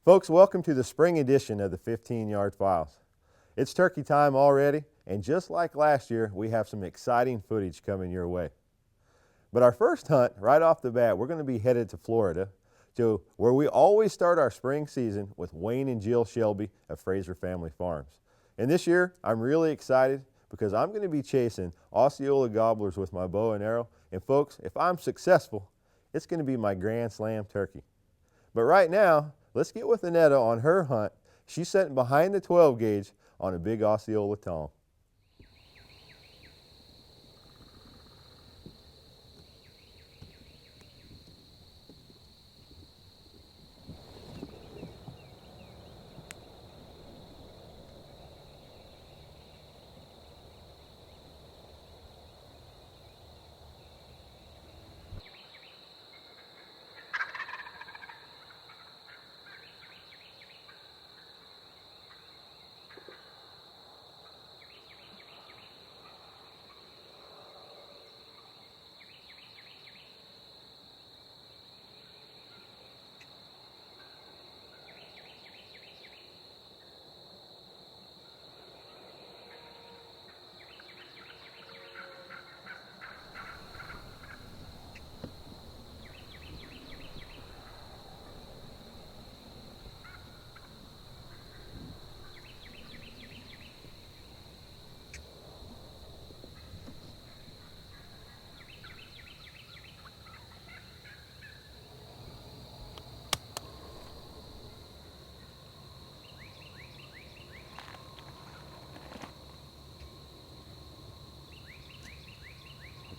Folks, welcome to the spring edition of the 15-Yard Files. It's turkey time already, and just like last year, we have some exciting footage coming your way. But our first hunt, right off the bat, we're going to be headed to Florida, to where we always start our spring season with Wayne and Jill Shelby of Fraser Family Farms. And this year, I'm really excited because I'm going to be chasing Osceola gobblers with my bow and arrow. And folks, if I'm successful, it's going to be my Grand Slam turkey. But right now, let's get with Annetta on her hunt. She's sitting behind the 12 gauge on a big Osceola tom.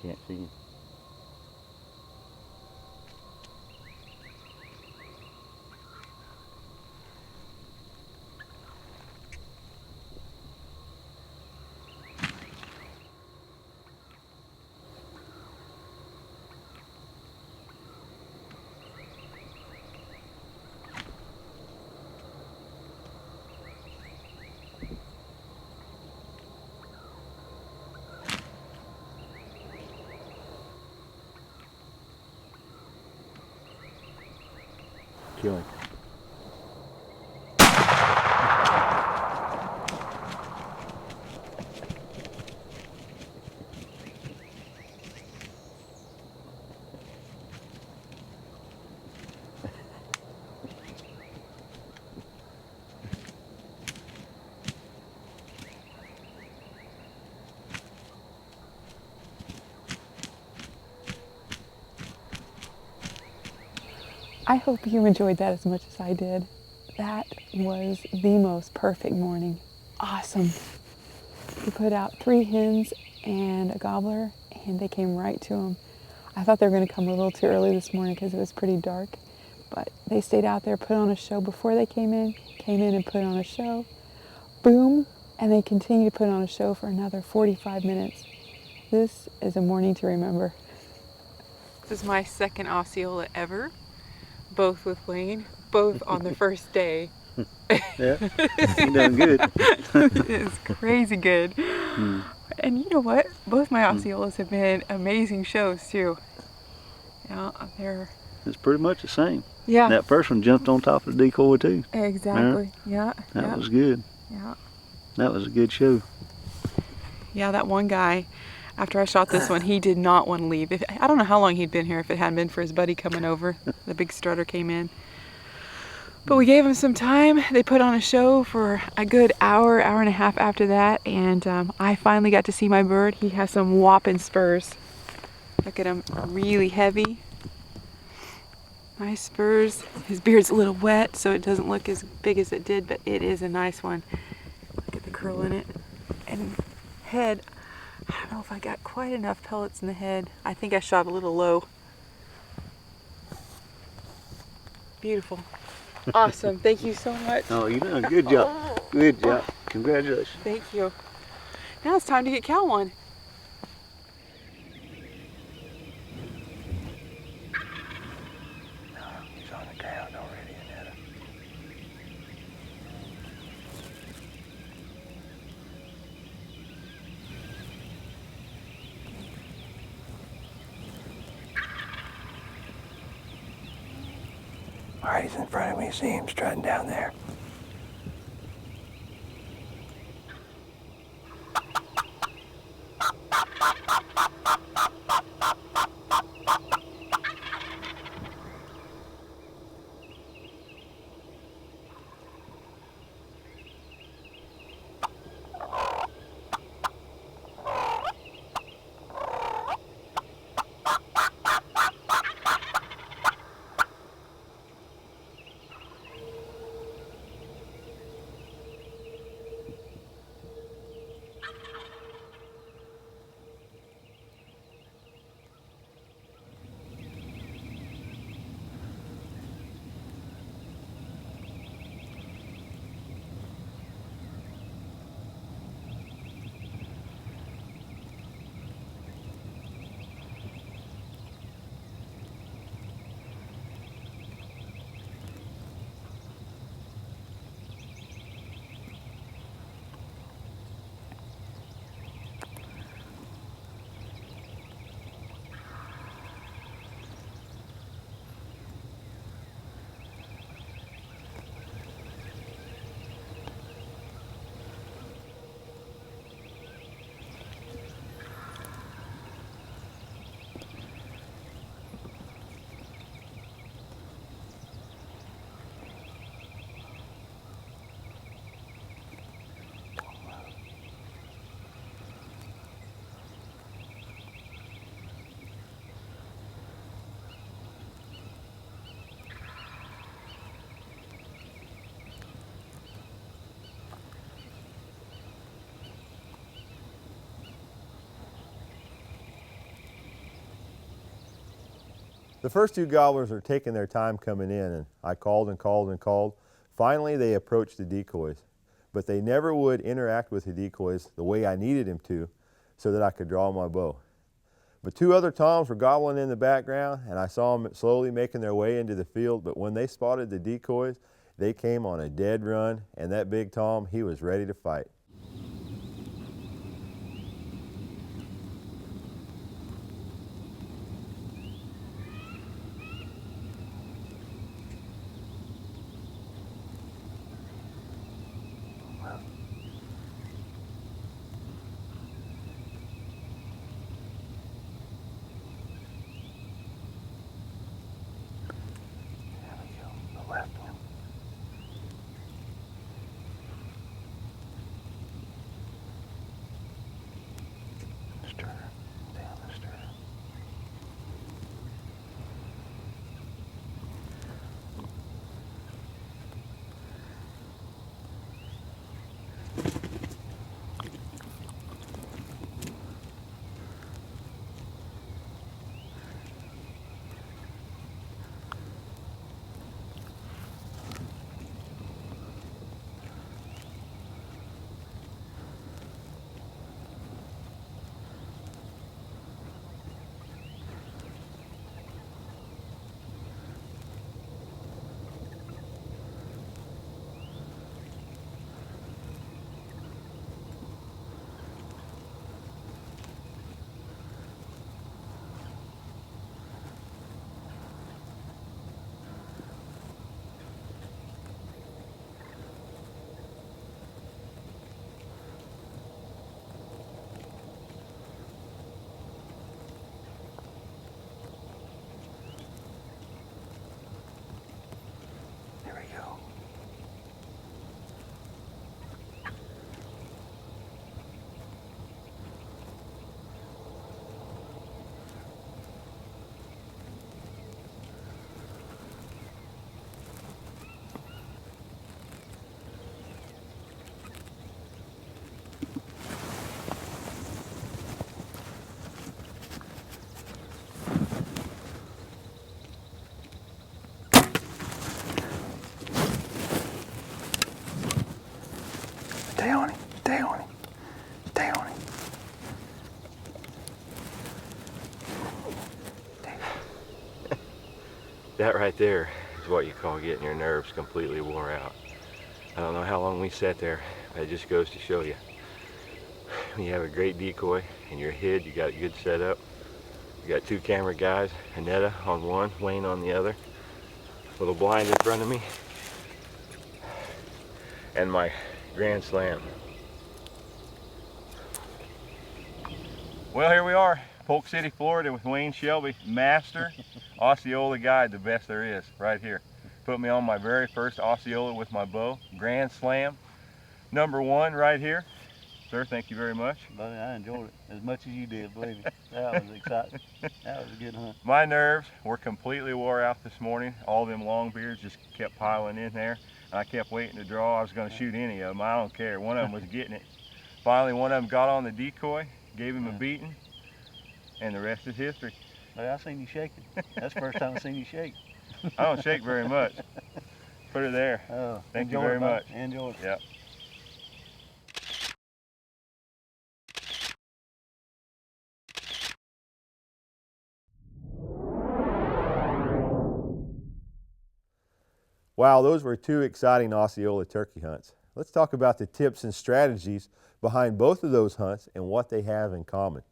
Can't see you. Killing. I hope you enjoyed that as much as I did. That was the most perfect morning. Awesome. We put out 3 hens and a gobbler, and they came right to them. I thought they were going to come a little too early this morning because it was pretty dark, but they stayed out there, put on a show before they came in and put on a show. Boom, and they continued to put on a show for another 45 minutes. This is a morning to remember. This is my second Osceola ever. Both with Wayne, both on the first day. Yeah, you done good. It's crazy good. And you know what? Both my Osceolas have been amazing shows too. Yeah, they're... It's pretty much the same. Yeah. That first one jumped on top of the decoy too. Exactly. Yeah. That was good. Yeah. That was a good show. Yeah, that one guy, after I shot this one, he did not want to leave. I don't know how long he'd been here if it hadn't been for his buddy coming over. The big strutter came in. But we gave him some time. They put on a show for a good hour and a half after that, and I finally got to see my bird. He has some whopping spurs. Look at him, really heavy. Nice spurs. His beard's a little wet, so it doesn't look as big as it did, but it is a nice one. Look at the curl in it. And head, I don't know if I got quite enough pellets in the head. I think I shot a little low. Beautiful. Awesome. Thank you so much. Oh, you done a good job. Good job. Congratulations. Thank you. Now it's time to get cow one. He's on the ground already, Annetta. All right, he's in front of me. See him strutting down there. The first two gobblers are taking their time coming in, and I called and called and called. Finally, they approached the decoys, but they never would interact with the decoys the way I needed them to so that I could draw my bow. But two other toms were gobbling in the background, and I saw them slowly making their way into the field, but when they spotted the decoys, they came on a dead run, and that big tom, he was ready to fight. Left one. Stir, down the stir. Stay on him, stay on him, stay on him. That right there is what you call getting your nerves completely wore out. I don't know how long we sat there, but it just goes to show you. When you have a great decoy and you're hid, you got a good setup. You got two camera guys, Annetta on one, Wayne on the other. little blind in front of me, and my Grand Slam. Well, here we are, Polk City, Florida, with Wayne Shelby, master Osceola guide, the best there is, right here. Put me on my very first Osceola with my bow, Grand Slam, #1 right here. Sir, thank you very much. Buddy, I enjoyed it as much as you did, believe me. That was exciting. That was a good hunt. My nerves were completely wore out this morning. All them long beards just kept piling in there. I kept waiting to draw. I was going to shoot any of them. I don't care. One of them was getting it. Finally, one of them got on the decoy, gave him a beating, and the rest is history. Buddy, I seen you shaking. That's the first time I seen you shake. I don't shake very much. Put her there. Oh, thank you very much. Enjoy it. Yep. Wow, those were 2 exciting Osceola turkey hunts. Let's talk about the tips and strategies behind both of those hunts and what they have in common.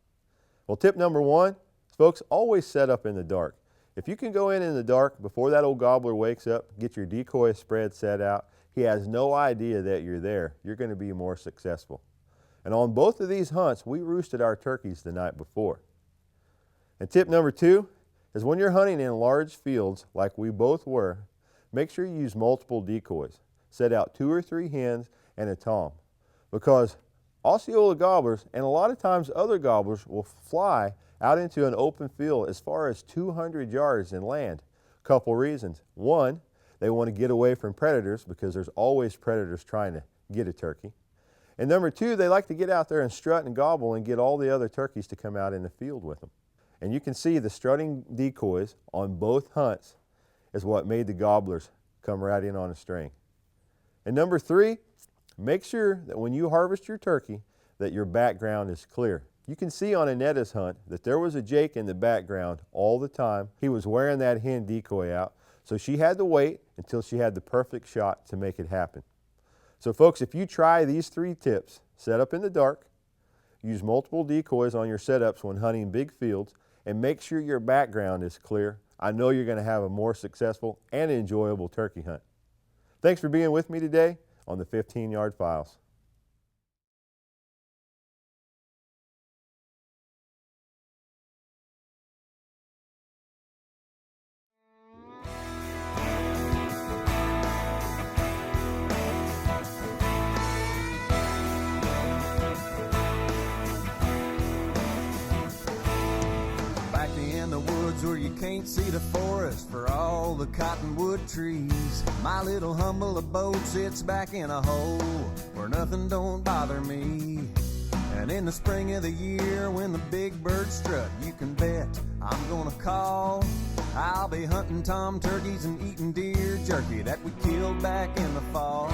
Well, tip #1, folks, always set up in the dark. If you can go in the dark before that old gobbler wakes up, get your decoy spread set out, he has no idea that you're there, you're going to be more successful. And on both of these hunts, we roosted our turkeys the night before. And tip #2 is when you're hunting in large fields like we both were, make sure you use multiple decoys. Set out 2 or 3 hens and a tom, because Osceola gobblers and a lot of times other gobblers will fly out into an open field as far as 200 yards inland. Couple reasons. One, they want to get away from predators because there's always predators trying to get a turkey. And #2, they like to get out there and strut and gobble and get all the other turkeys to come out in the field with them. And you can see the strutting decoys on both hunts is what made the gobblers come right in on a string. And #3, make sure that when you harvest your turkey that your background is clear. You can see on Annetta's hunt that there was a Jake in the background all the time. He was wearing that hen decoy out, so she had to wait until she had the perfect shot to make it happen. So folks, if you try these 3 tips, set up in the dark, use multiple decoys on your setups when hunting big fields, and make sure your background is clear, I know you're going to have a more successful and enjoyable turkey hunt. Thanks for being with me today on the 15-Yard Files. Where you can't see the forest for all the cottonwood trees. My little humble abode sits back in a hole where nothing don't bother me. And in the spring of the year when the big birds strut, you can bet I'm gonna call. I'll be hunting tom turkeys and eating deer jerky that we killed back in the fall.